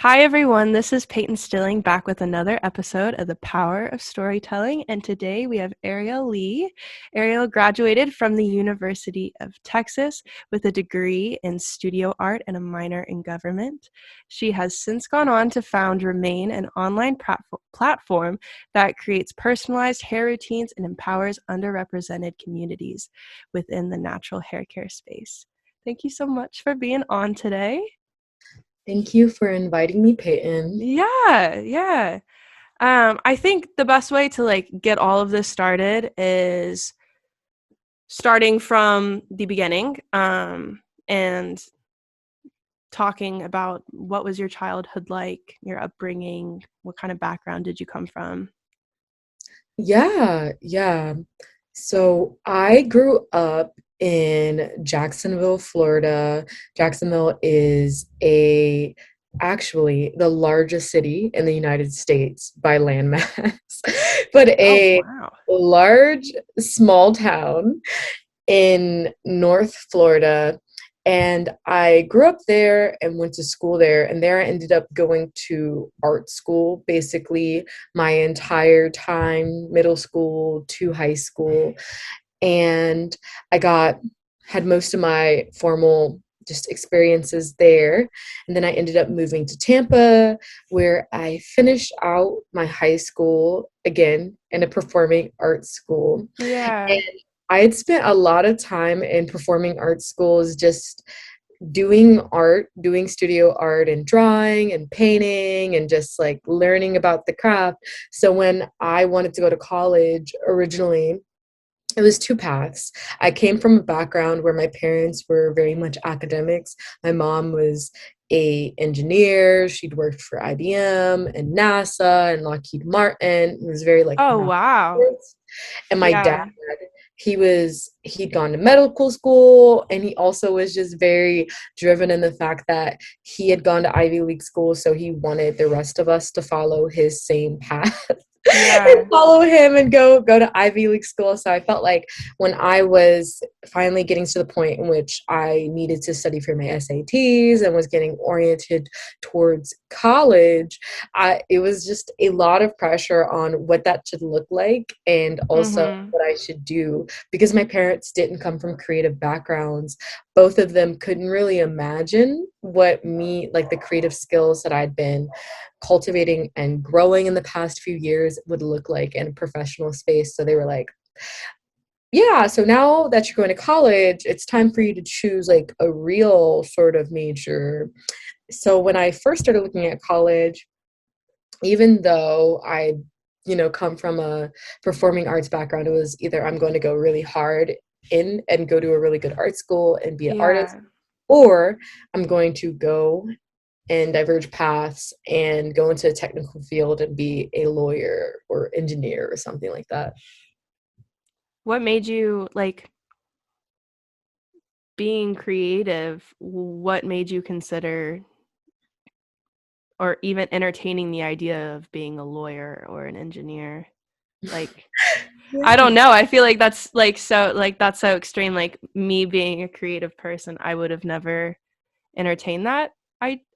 Hi, everyone. This is Peyton Stilling back with another episode of The Power of Storytelling. And today we have Ariel Lee. Ariel graduated from the University of Texas with a degree in studio art and a minor in government. She has since gone on to found Remain, an online platform that creates personalized hair routines and empowers underrepresented communities within the natural hair care space. Thank you so much for being on today. Thank you for inviting me, Peyton. Yeah. I think the best way to get all of this started is starting from the beginning, and talking about what was your childhood like, your upbringing, what kind of background did you come from? Yeah. So I grew up in Jacksonville, Florida. Jacksonville is actually the largest city in the United States by landmass, but Oh, a wow. large, small town in North Florida. And I grew up there and went to school there. And there I ended up going to art school basically my entire time, middle school to high school. And I had most of my formal just experiences there. And then I ended up moving to Tampa, where I finished out my high school again in a performing arts school. Yeah. I had spent a lot of time in performing arts schools just doing art, doing studio art and drawing and painting and just like learning about the craft. So when I wanted to go to college originally, it was two paths. I came from a background where my parents were very much academics. My mom was a engineer. She'd worked for IBM and NASA and Lockheed Martin. It was very like Oh, math. wow. And my dad, Yeah. he'd gone to medical school, and he also was just very driven in the fact that he had gone to Ivy League school, so he wanted the rest of us to follow his same path. Yeah. And follow him and go to Ivy League school. So I felt like when I was finally getting to the point in which I needed to study for my SATs and was getting oriented towards college, it was just a lot of pressure on what that should look like and also Mhm. what I should do because my parents didn't come from creative backgrounds. Both of them couldn't really imagine what like the creative skills that I'd been cultivating and growing in the past few years would look like in a professional space. So they were like, yeah, so now that you're going to college, it's time for you to choose like a real sort of major. So when I first started looking at college, even though come from a performing arts background, it was either I'm going to go really hard in and go to a really good art school and be an artist, Yeah. or I'm going to go and diverge paths and go into a technical field and be a lawyer or engineer or something like that. What made you being creative? What made you consider or even entertaining the idea of being a lawyer or an engineer? Like, I Yeah. don't know. I feel like that's so extreme. Like me being a creative person, I would have never entertained that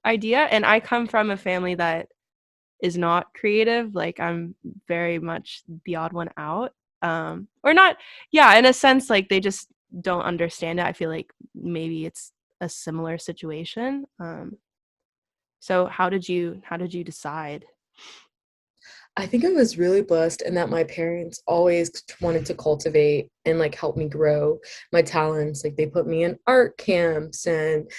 idea. And I come from a family that is not creative. Like I'm very much the odd one out. Or not, yeah, in a sense, like they just don't understand it. I feel like maybe it's a similar situation. So how did you decide? I think I was really blessed in that my parents always wanted to cultivate and like help me grow my talents. Like they put me in art camps and,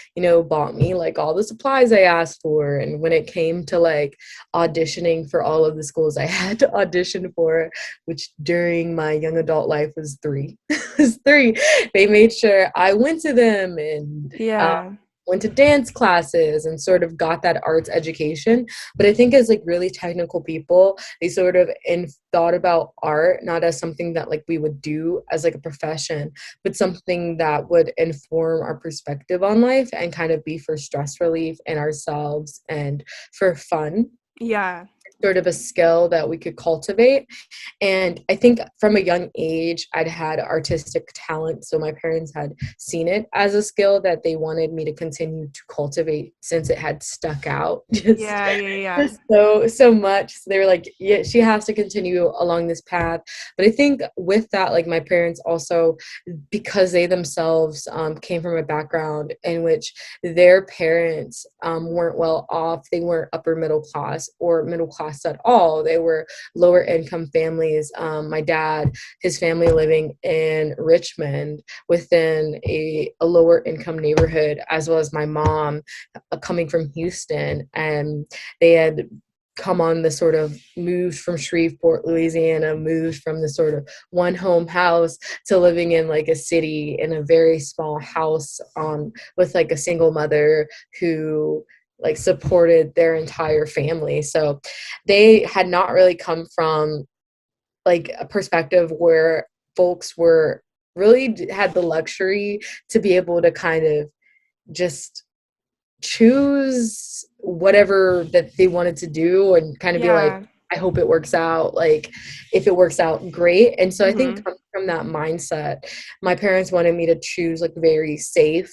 bought me like all the supplies I asked for. And when it came to like auditioning for all of the schools I had to audition for, which during my young adult life was three, was three, they made sure I went to them and Yeah. went to dance classes and sort of got that arts education. But I think as like really technical people, they sort of thought about art not as something that like we would do as like a profession, but something that would inform our perspective on life and kind of be for stress relief and ourselves and for fun. Yeah. sort of a skill that we could cultivate. And I think from a young age, I'd had artistic talent. So my parents had seen it as a skill that they wanted me to continue to cultivate since it had stuck out just, Yeah, yeah, yeah. just so much. So they were like, yeah, she has to continue along this path. But I think with that, like my parents also, because they themselves came from a background in which their parents weren't well off. They weren't upper middle class or middle class at all. They were lower income families. My dad, his family living in Richmond within a lower income neighborhood, as well as my mom coming from Houston. And they had come on the sort of moved from Shreveport, Louisiana, moved from the sort of one home house to living in like a city in a very small house with like a single mother who like supported their entire family. So they had not really come from like a perspective where folks were really had the luxury to be able to kind of just choose whatever that they wanted to do and kind of be like, Yeah. I hope it works out. Like, if it works out, great. And so I think Mhm. coming from that mindset, my parents wanted me to choose like very safe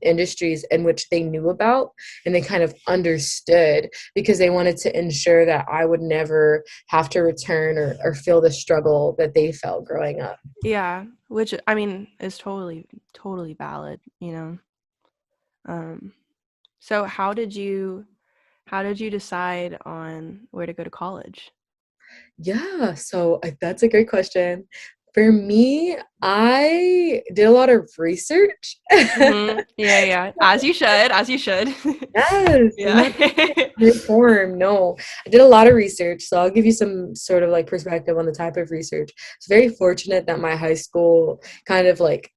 industries in which they knew about and they kind of understood because they wanted to ensure that I would never have to return or feel the struggle that they felt growing up. Yeah, which I mean is totally valid, you know. Um, so how did you decide on where to go to college? Yeah, so that's a great question. For me, I did a lot of research. Yeah, yeah. As you should, as you should. Yes, and Yeah. that's good form. No, I did a lot of research, so I'll give you some sort of like perspective on the type of research. It's very fortunate that my high school kind of like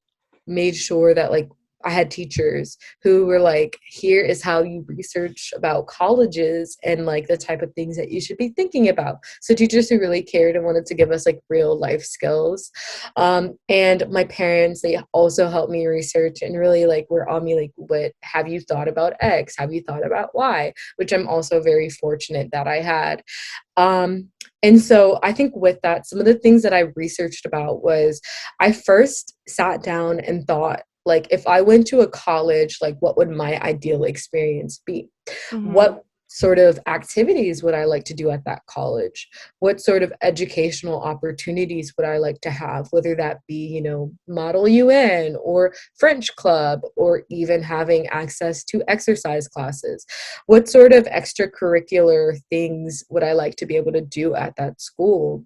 made sure that like I had teachers who were like, here is how you research about colleges and like the type of things that you should be thinking about. So teachers who really cared and wanted to give us like real life skills. And my parents, they also helped me research and really like were on me like, what have you thought about X? Have you thought about Y? Which I'm also very fortunate that I had. Um, and so I think with that, some of the things that I researched about was I first sat down and thought, like, if I went to a college, like, what would my ideal experience be? Mhm. What sort of activities would I like to do at that college? What sort of educational opportunities would I like to have, whether that be, Model UN or French Club, or even having access to exercise classes? What sort of extracurricular things would I like to be able to do at that school?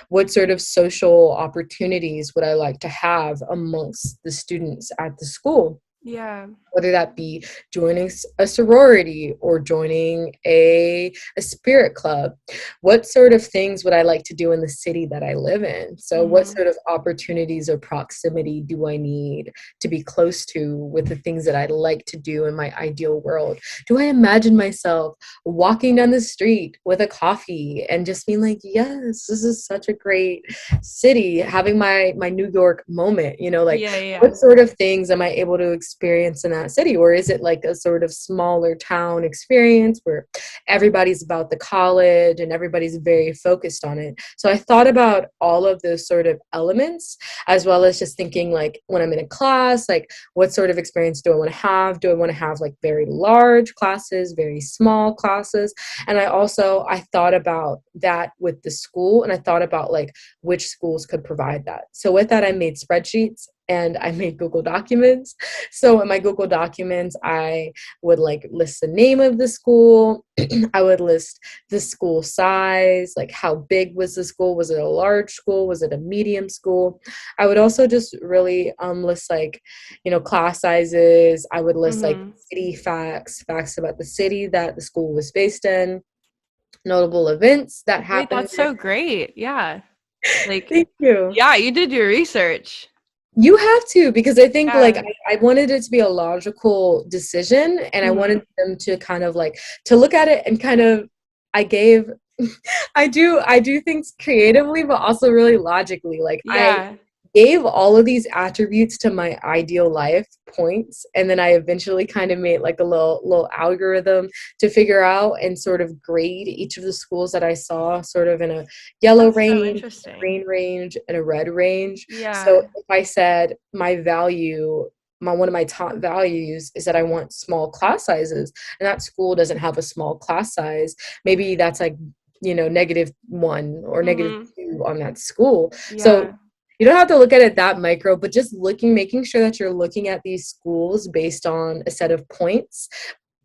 What sort of social opportunities would I like to have amongst the students at the school? Yeah. Whether that be joining a sorority or joining a spirit club. What sort of things would I like to do in the city that I live in? So what Mhm. sort of opportunities or proximity do I need to be close to with the things that I'd like to do in my ideal world? Do I imagine myself walking down the street with a coffee and just being like, yes, this is such a great city, having my New York moment, like Yeah, yeah. what sort of things am I able to experience in that city? Or is it like a sort of smaller town experience where everybody's about the college and everybody's very focused on it? So I thought about all of those sort of elements, as well as just thinking like when I'm in a class, like what sort of experience do I want to have? Do I want to have like very large classes, very small classes? And I thought about that with the school, and I thought about like which schools could provide that. So with that, I made spreadsheets and I made Google Documents. So in my Google Documents, I would like list the name of the school. I would list the school size, like how big was the school? Was it a large school? Was it a medium school? I would also just really list like, class sizes. I would list like Mhm. city facts about the city that the school was based in, notable events that Wait, happened that's there. so great. Yeah. Like, Thank you. yeah, you did your research. You have to, because I think like Yeah. I wanted it to be a logical decision, and I wanted Mhm. them to kind of like to look at it and kind of I gave I do things creatively but also really logically. Like I Yeah. gave all of these attributes to my ideal life points, and then I eventually kind of made like a little algorithm to figure out and sort of grade each of the schools that I saw sort of in a yellow That's so range, interesting. green range, and a red range. So Yeah. if I said my value, my one of my top values is that I want small class sizes, and that school doesn't have a small class size, maybe that's like, -1 or Mhm. -2 on that school. So Yeah. you don't have to look at it that micro, but just making sure that you're looking at these schools based on a set of points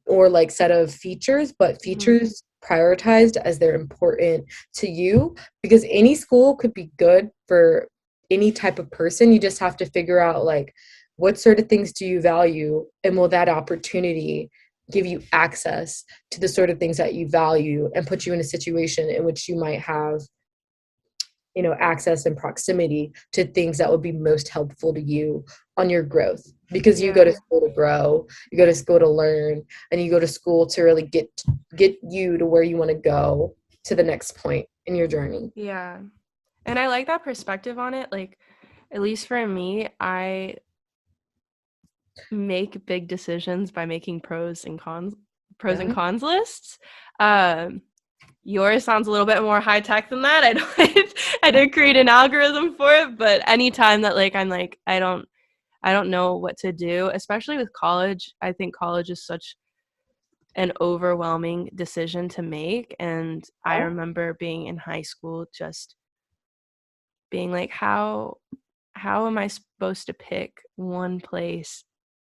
or like set of features, but Mhm. features prioritized as they're important to you, because any school could be good for any type of person. You just have to figure out like what sort of things do you value, and will that opportunity give you access to the sort of things that you value and put you in a situation in which you might have access and proximity to things that would be most helpful to you on your growth, because you go to Yeah. school to grow, you go to school to learn, and you go to school to really get you to where you want to go, to the next point in your journey. Yeah. And I like that perspective on it. Like, at least for me, I make big decisions by making pros and Yeah. cons lists. Um, yours sounds a little bit more high tech than that. I don't I didn't create an algorithm for it, but anytime that like I'm like I don't know what to do, especially with college. I think college is such an overwhelming decision to make, and I remember being in high school just being like how am I supposed to pick one place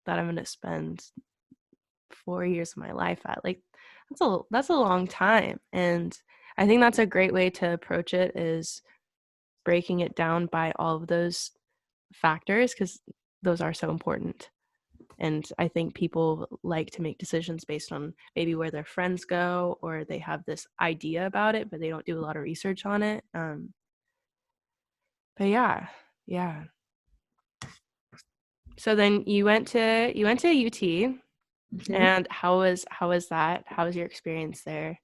that I'm going to spend 4 years of my life at? Like that's a long time, and I think that's a great way to approach it, is breaking it down by all of those factors, because those are so important. And I think people like to make decisions based on maybe where their friends go, or they have this idea about it but they don't do a lot of research on it. But yeah, yeah. So then you went to UT, Mhm. and how was that? How was your experience there?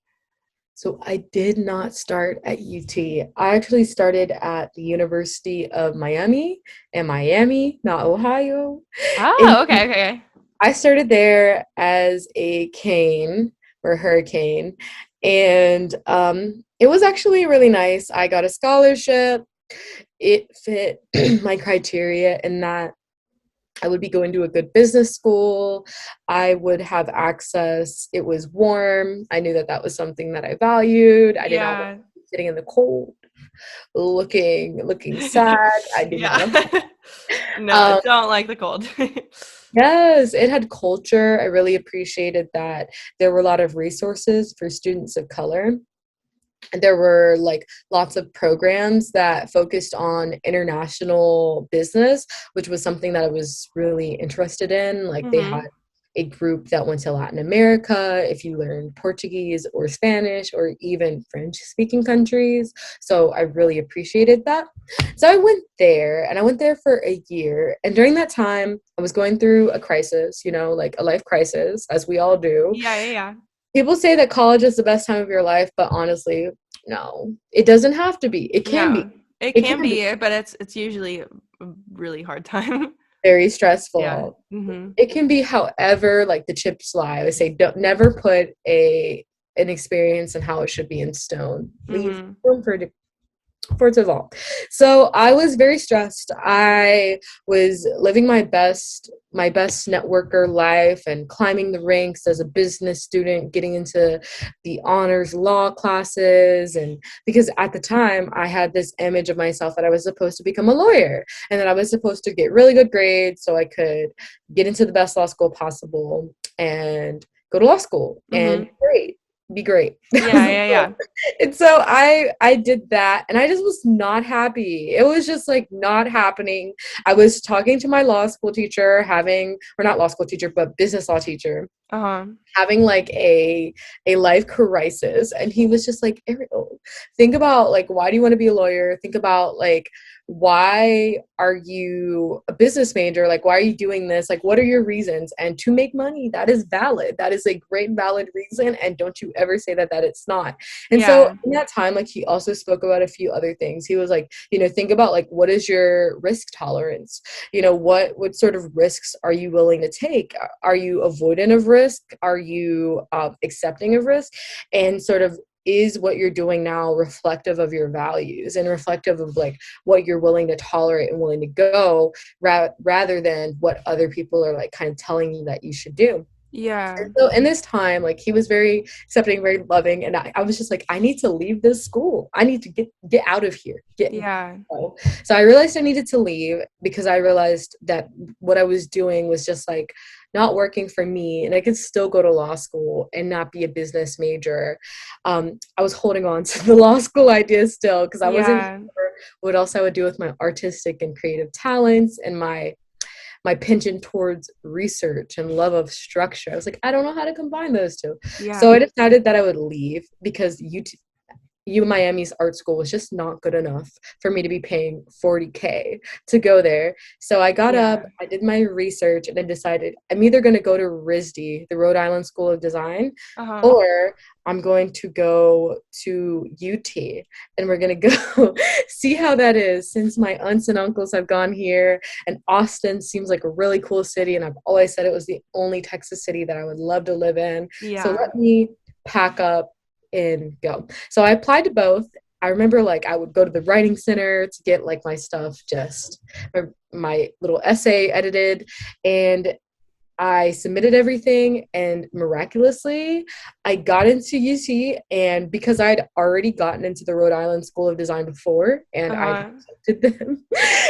So I did not start at UT. I actually started at the University of Miami in Miami, not Ohio. And Oh, okay, okay. I started there as a cane or hurricane, and it was actually really nice. I got a scholarship. It fit my criteria in that I would be going to a good business school. I would have access. It was warm. I knew that that was something that I valued. I did not want Yeah. to be sitting in the cold, looking sad. I did not Yeah. want. No, I Um, don't like the cold. yes, it had culture. I really appreciated that there were a lot of resources for students of color. And there were like lots of programs that focused on international business, which was something that I was really interested in. Like they had Mhm. a group that went to Latin America if you learned Portuguese or Spanish or even French speaking countries. So I really appreciated that. So I went there, and I went there for a year. And during that time, I was going through a crisis, like a life crisis, as we all do. Yeah, yeah, yeah. People say that college is the best time of your life, but honestly, no. It doesn't have to be. It can be. No, it It can can be be, but it's usually a really hard time. very Yeah. stressful. Mhm. It can be however, like the chips lie. I would say don't never put an experience and how it should be in stone. Leave Mhm. room for it to evolve. So I was very stressed. I was living my best networker life and climbing the ranks as a business student, getting into the honors law classes. And because at the time I had this image of myself that I was supposed to become a lawyer, and that I was supposed to get really good grades so I could get into the best law school possible and go to law school and Mhm. be great. That was Yeah, the yeah, goal. yeah. And so I did that, and I just was not happy. It was just like not happening. I was talking to my law school teacher, having or not law school teacher, but business law teacher, Uh-huh. having like a life crisis, and he was just like, Ariel, think about like, why do you want to be a lawyer? Think about like why are you a business major? Like, why are you doing this? Like, what are your reasons? And to make money, that is valid. That is a great valid reason. And don't you ever say that it's not. And so Yeah. in that time, like, he also spoke about a few other things. He was like, think about like, what is your risk tolerance? What sort of risks are you willing to take? Are you avoidant of risk? Are you accepting of risk? And sort of, is what you're doing now reflective of your values and reflective of like what you're willing to tolerate and willing to go, rather than what other people are like kind of telling you that you should do. Yeah. And so in this time, like, he was very accepting, very loving, and I was just like, I need to leave this school. I need to get out of here. Yeah. So I realized I needed to leave because I realized that what I was doing was just like not working for me, and I could still go to law school and not be a business major. I was holding on to the law school idea still because I wasn't Yeah. sure what else I would do with my artistic and creative talents and my penchant towards research and love of structure. I was like, I don't know how to combine those two. So Yeah. I decided that I would leave because U Miami's art school was just not good enough for me to be paying $40K to go there. So I got up, Yeah. I did my research, and I decided I'm either going to go to RISD, the Rhode Island School of Design, Uh-huh. or I'm going to go to UT, and we're going to go see how that is, since my aunts and uncles have gone here, and Austin seems like a really cool city, and I've always said it was the only Texas city that I would love to live in. So Yeah. let me pack up and go. So I applied to both. I remember like I would go to the writing center to get like my stuff, just my little essay edited, and I submitted everything, and miraculously, I got into UC. And because I had already gotten into the Rhode Island School of Design before, and I Uh-huh. accepted them,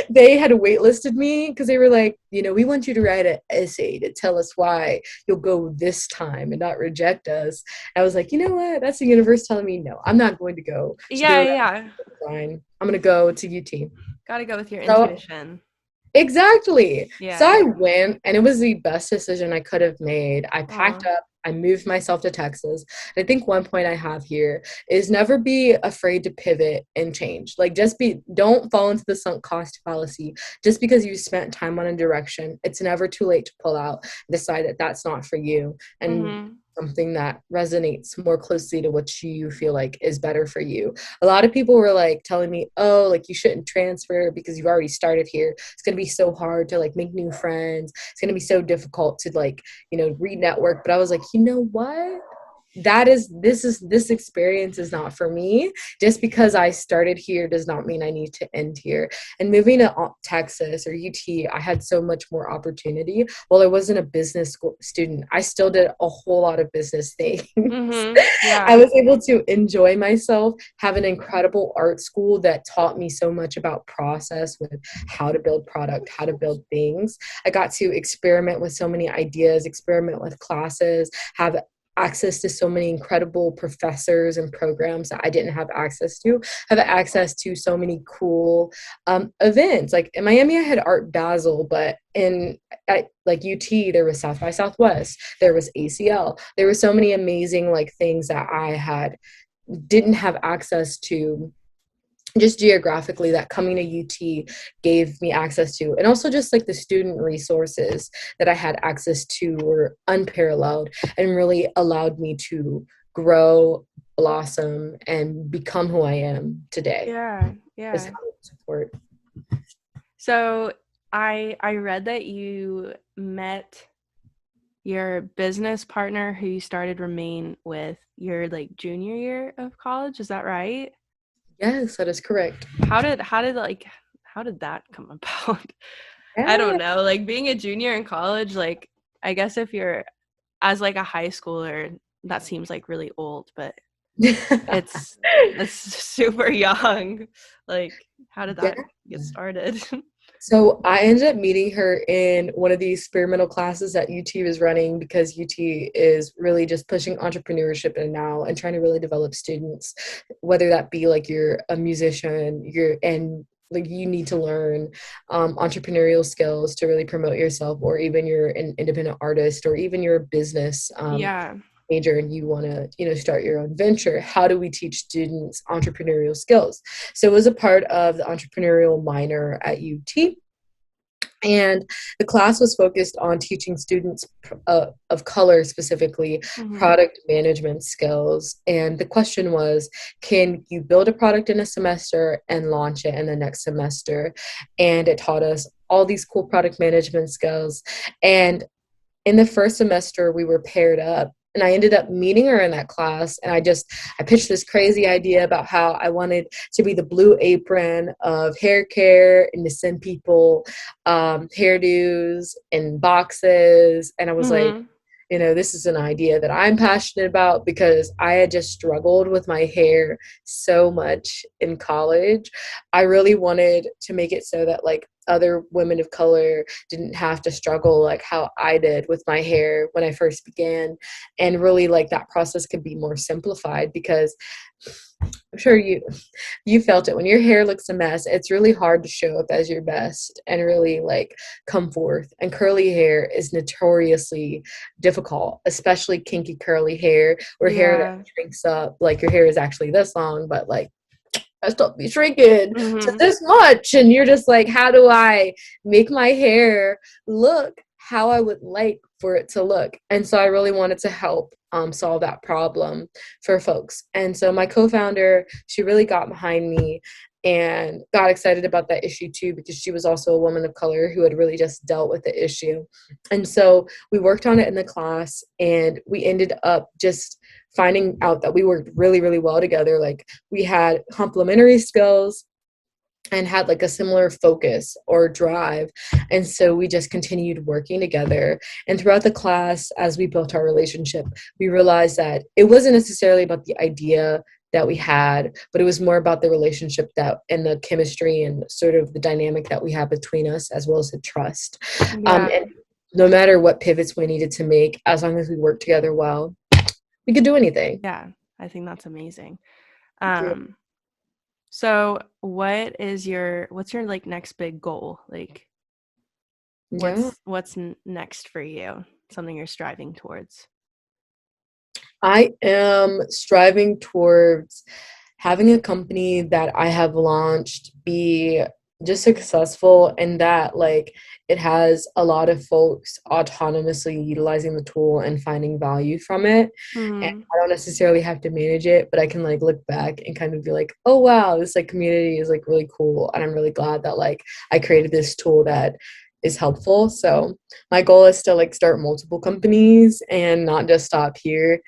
they had waitlisted me because they were like, we want you to write an essay to tell us why you'll go this time and not reject us. And I was like, you know what? That's the universe telling me, no, I'm not going to go to the Yeah, Rhode yeah, Island yeah. School of Design. I'm going to go to UT. Gotta go with your So intuition. exactly. So Yeah. I went, and it was the best decision I could have made. I packed Oh. up, I moved myself to Texas. And I think one point I have here is never be afraid to pivot and change. Like, don't fall into the sunk cost fallacy. Just because you spent time on a direction, it's never too late to pull out, decide that that's not for you, and Mm-hmm. something that resonates more closely to what you feel like is better for you. A lot of people were like telling me, oh, like, you shouldn't transfer because you've already started here. It's going to be so hard to like make new friends. It's going to be so difficult to like, re-network. But I was like, you know what? This experience is not for me. Just because I started here does not mean I need to end here. And moving to Texas or UT, I had so much more opportunity. While I wasn't a business school student, I still did a whole lot of business things. Mm-hmm. I Yeah. was able to enjoy myself, have an incredible art school that taught me so much about process, with how to build product, how to build things. I got to experiment with so many ideas, experiment with classes, have access to so many incredible professors and programs that I didn't have access to, have access to so many cool events. Like in Miami, I had Art Basel, but at like UT, there was South by Southwest, there was ACL, there were so many amazing like things that I didn't have access to, just geographically, that coming to UT gave me access to. And also just like the student resources that I had access to were unparalleled and really allowed me to grow, blossom, and become who I am today. Yeah. Is Yeah. how I support. So I read that you met your business partner who you started Remain with your like junior year of college. Is that right? Yes, that is correct. How did that come about? I Yeah. don't know. Like being a junior in college, like I guess if you're as like a high schooler, that seems like really old, but it's that's super young. Like how did Yeah. that get started? So I ended up meeting her in one of the experimental classes that UT was running, because UT is really just pushing entrepreneurship in now and trying to really develop students, whether that be like you're a musician, like you need to learn entrepreneurial skills to really promote yourself, or even you're an independent artist, or even you're a business Yeah. major and you want to, start your own venture, how do we teach students entrepreneurial skills? So it was a part of the entrepreneurial minor at UT. And the class was focused on teaching students of color, specifically product management skills. And the question was, can you build a product in a semester and launch it in the next semester? And it taught us all these cool product management skills. And in the first semester, we were paired up. And I ended up meeting her in that class. And I pitched this crazy idea about how I wanted to be the Blue Apron of hair care and to send people hairdos and boxes. And I was like, this is an idea that I'm passionate about because I had just struggled with my hair so much in college. I really wanted to make it so that like other women of color didn't have to struggle like how I did with my hair when I first began, and really like that process could be more simplified, because I'm sure you felt it when your hair looks a mess. It's really hard to show up as your best and really like come forth. And curly hair is notoriously difficult, especially kinky curly hair or hair that shrinks up. Like your hair is actually this long, but like I don't be shrinking to this much. And you're just like, how do I make my hair look how I would like for it to look? And so I really wanted to help solve that problem for folks. And so my co-founder, she really got behind me and got excited about that issue too, because she was also a woman of color who had really just dealt with the issue. And so we worked on it in the class, and we ended up just finding out that we worked really, really well together. Like we had complementary skills and had like a similar focus or drive. And so we just continued working together. And throughout the class, as we built our relationship, we realized that it wasn't necessarily about the idea that we had, but it was more about the relationship that and the chemistry and sort of the dynamic that we had between us, as well as the trust. And no matter what pivots we needed to make, as long as we worked together well, we could do anything. Yeah, I think that's amazing. So what's your like next big goal? Like what's next for you? Something you're striving towards? I am striving towards having a company that I have launched be just successful, and that like it has a lot of folks autonomously utilizing the tool and finding value from it. And I don't necessarily have to manage it, but I can like look back and kind of be like, oh wow, this like community is like really cool, and I'm really glad that like I created this tool that is helpful. So my goal is to like start multiple companies and not just stop here.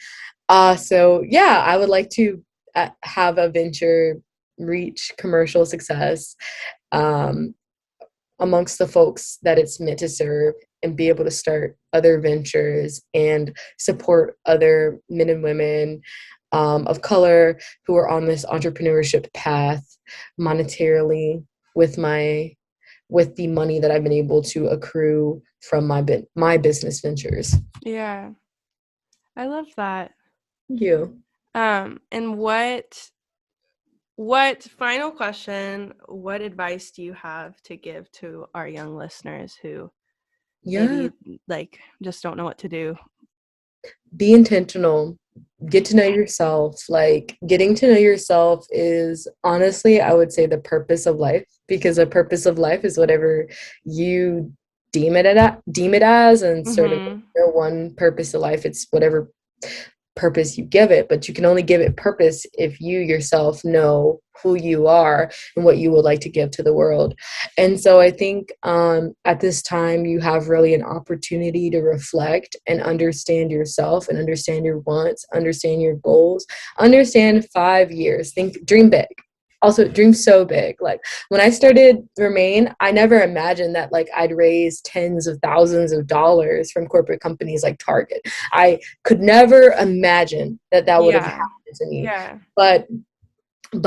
So yeah, I would like to have a venture reach commercial success amongst the folks that it's meant to serve, and be able to start other ventures and support other men and women of color who are on this entrepreneurship path monetarily with the money that I've been able to accrue from my business ventures. Yeah, I love that. Thank you. And what final question, what advice do you have to give to our young listeners who maybe like just don't know what to do? Be intentional. Get to know yourself. Like getting to know yourself is honestly, I would say, the purpose of life, because the purpose of life is whatever you deem it as, and sort of one purpose of life. It's whatever purpose you give it, but you can only give it purpose if you yourself know who you are and what you would like to give to the world. And so I think at this time you have really an opportunity to reflect and understand yourself and understand your wants, understand your goals, understand 5 years, dream big. Also dream so big. Like when I started Remain, I never imagined that like I'd raise tens of thousands of dollars from corporate companies like Target. I could never imagine that would have happened to me. Yeah. But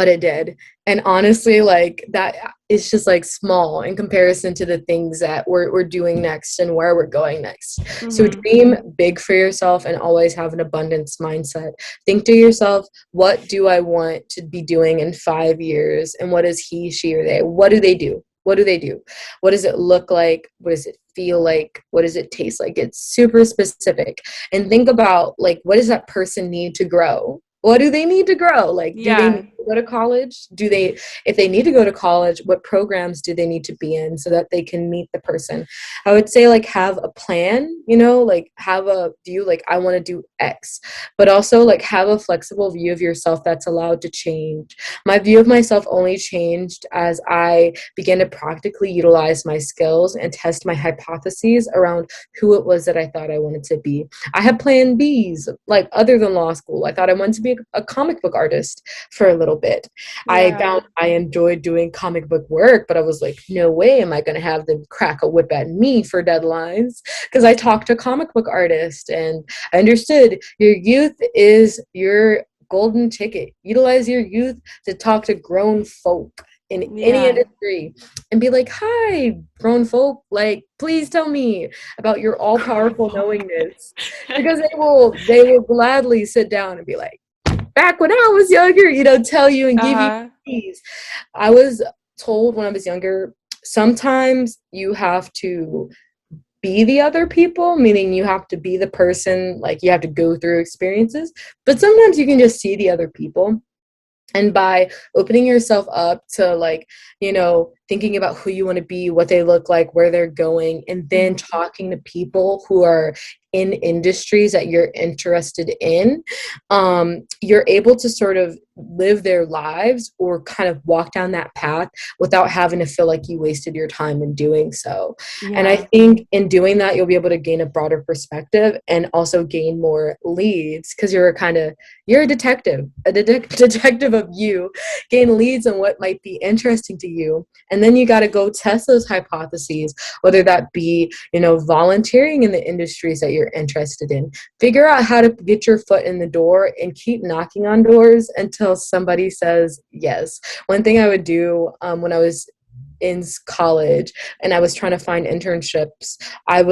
it did. And honestly, like that is just like small in comparison to the things that we're doing next and where we're going next. So dream big for yourself and always have an abundance mindset. Think to yourself, what do I want to be doing in 5 years? And what is he, she, or they? What do they do? What do they do? What does it look like? What does it feel like? What does it taste like? It's super specific. And think about, like, what does that person need to grow? What do they need to grow? Like, do they need Yeah. to go to college? If they need to go to college, what programs do they need to be in so that they can meet the person? I would say, like, have a plan, like, have a view, like, I want to do X, but also, like, have a flexible view of yourself that's allowed to change. My view of myself only changed as I began to practically utilize my skills and test my hypotheses around who it was that I thought I wanted to be. I had plan Bs, like, other than law school. I thought I wanted to be a comic book artist for a little bit. I Yeah. found I enjoyed doing comic book work, but I was like, no way am I going to have them crack a whip at me for deadlines, because I talked to comic book artists and I understood your youth is your golden ticket. Utilize your youth to talk to grown folk in any Yeah. industry and be like, hi, grown folk, like, please tell me about your all-powerful knowingness, because they will gladly sit down and be like, back when I was younger, tell you and give you Uh-huh. keys. I was told when I was younger, sometimes you have to be the other people, meaning you have to be the person, like, you have to go through experiences, but sometimes you can just see the other people. And by opening yourself up to, like, thinking about who you want to be, what they look like, where they're going, and then Mhm. talking to people who are in industries that you're interested in, you're able to sort of live their lives or kind of walk down that path without having to feel like you wasted your time in doing so. And I Yeah. think in doing that, you'll be able to gain a broader perspective and also gain more leads, because you're a detective, detective of you, gain leads on what might be interesting to you. And then you got to go test those hypotheses, whether that be, volunteering in the industries that you're interested in. Figure out how to get your foot in the door and keep knocking on doors until somebody says yes. One thing I would do when I was in college and I was trying to find internships, I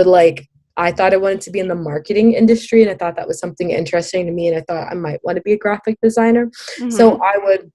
thought I wanted to be in the marketing industry, and I thought that was something interesting to me, and I thought I might want to be a graphic designer. So Mhm. I would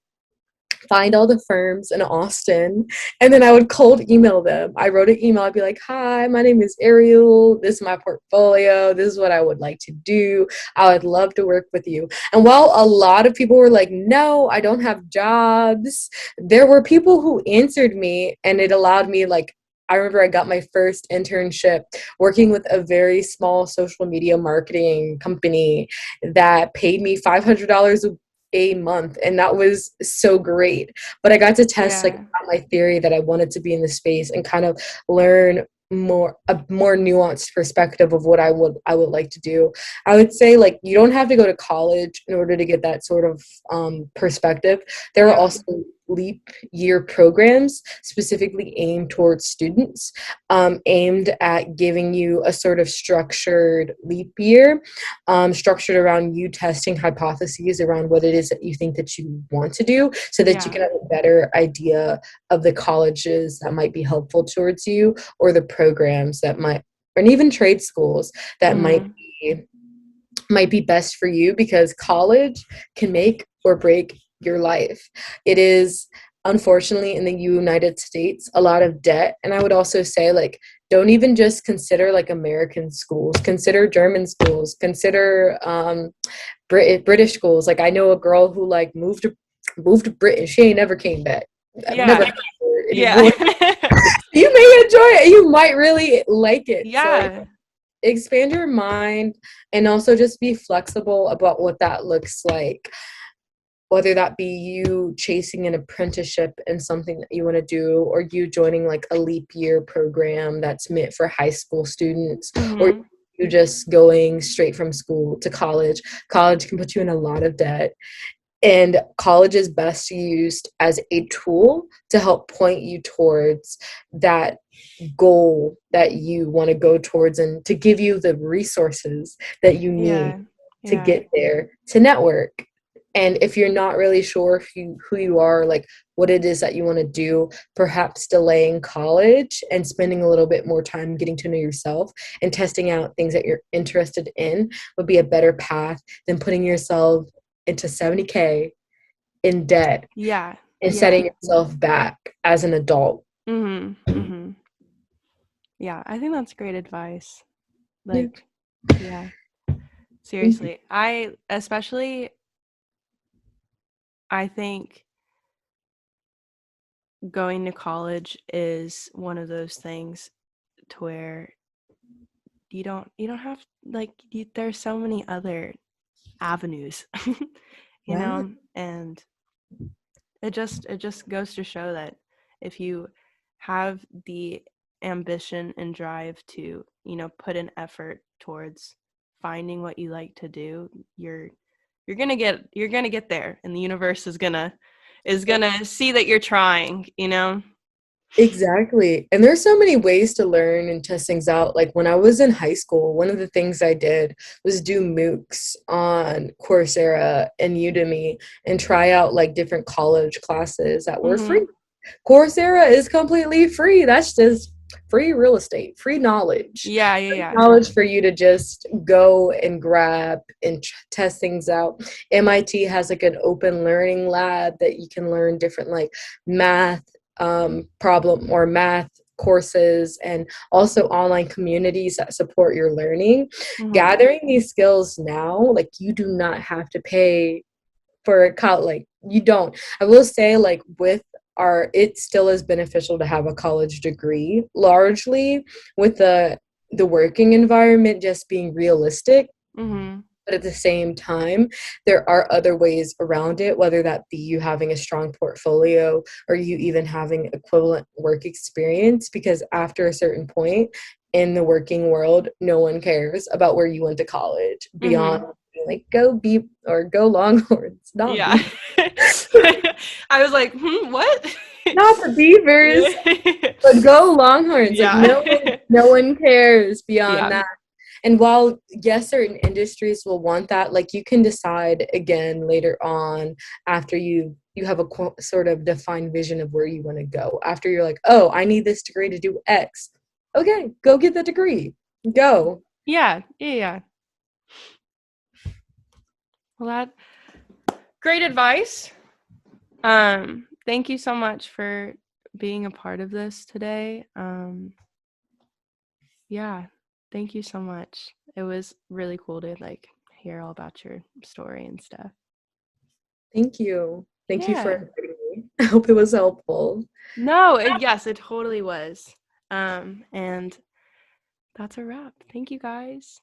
find all the firms in Austin, and then I would cold email them. I wrote an email. I'd be like, hi, my name is Ariel. This is my portfolio. This is what I would like to do. I would love to work with you. And while a lot of people were like, no, I don't have jobs, there were people who answered me, and it allowed me, like, I remember I got my first internship working with a very small social media marketing company that paid me $500 a month, and that was so great. But I got to test, like, Yeah. my theory that I wanted to be in the space and kind of learn a more nuanced perspective of what I would like to do. I would say, like, you don't have to go to college in order to get that sort of perspective. There are Yeah. also leap year programs specifically aimed towards students, aimed at giving you a sort of structured leap year, structured around you testing hypotheses around what it is that you think that you want to do, so that you Yeah. can have a better idea of the colleges that might be helpful towards you, or the programs that might, and even trade schools that Mhm. might be best for you, because college can make or break your life. It is, unfortunately, in the United States, a lot of debt. And I would also say, like, don't even just consider, like, American schools, consider German schools, consider British schools. Like, I know a girl who, like, moved to Britain. She ain't never came back. I've never Yeah. met her Yeah. anymore. You may enjoy it. You might really like it. So Yeah. expand your mind, and also just be flexible about what that looks like, whether that be you chasing an apprenticeship in something that you want to do, or you joining, like, a leap year program that's meant for high school students, or Mhm. you just going straight from school to college. College can put you in a lot of debt, and college is best used as a tool to help point you towards that goal that you want to go towards, and to give you the resources that you need Yeah. to Yeah. get there, to network. And if you're not really sure who you are, like, what it is that you want to do, perhaps delaying college and spending a little bit more time getting to know yourself and testing out things that you're interested in would be a better path than putting yourself into 70K in debt Yeah. and Yeah. setting yourself back as an adult. Mhm. Mhm. Yeah, I think that's great advice. Yeah. Like, yeah, Thank you. seriously. I think going to college is one of those things to where you don't have like there's so many other avenues, Yeah. and it just goes to show that if you have the ambition and drive to, put an effort towards finding what you like to do, you're gonna get there, and the universe is gonna see that you're trying. Exactly. And there's so many ways to learn and test things out. Like when I was in high school, one of the things I did was do MOOCs on Coursera and Udemy and try out like different college classes that were Mm-hmm. free. Coursera is completely free. That's just free real estate, free knowledge. Yeah, yeah, Free yeah. knowledge for you to just go and grab and test things out. MIT has like an open learning lab that you can learn different like math problem or math courses, and also online communities that support your learning. Mm-hmm. Gathering these skills now, like you do not have to pay for a college. Like you don't. I will say, like with it still is beneficial to have a college degree, largely with the working environment just being realistic. Mm-hmm. But at the same time, there are other ways around it, whether that be you having a strong portfolio or you even having equivalent work experience, because after a certain point in the working world, no one cares about where you went to college beyond Mm-hmm. like go beep or go Longhorns, not Yeah. beep, I was like, what? not the Beavers, Yeah. but go Longhorns. Like Yeah. no one cares beyond Yeah. that. And while yes, certain industries will want that, like you can decide again later on after you have a sort of defined vision of where you want to go. After you're like, oh, I need this degree to do X. Okay, go get the degree. Go. Yeah. Yeah. Yeah. Well, great advice. Thank you so much for being a part of this today. Yeah, thank you so much. It was really cool to like hear all about your story and stuff. Thank you. Thank you for Yeah. inviting me. I hope it was helpful. No, yes, it totally was. And that's a wrap. Thank you guys.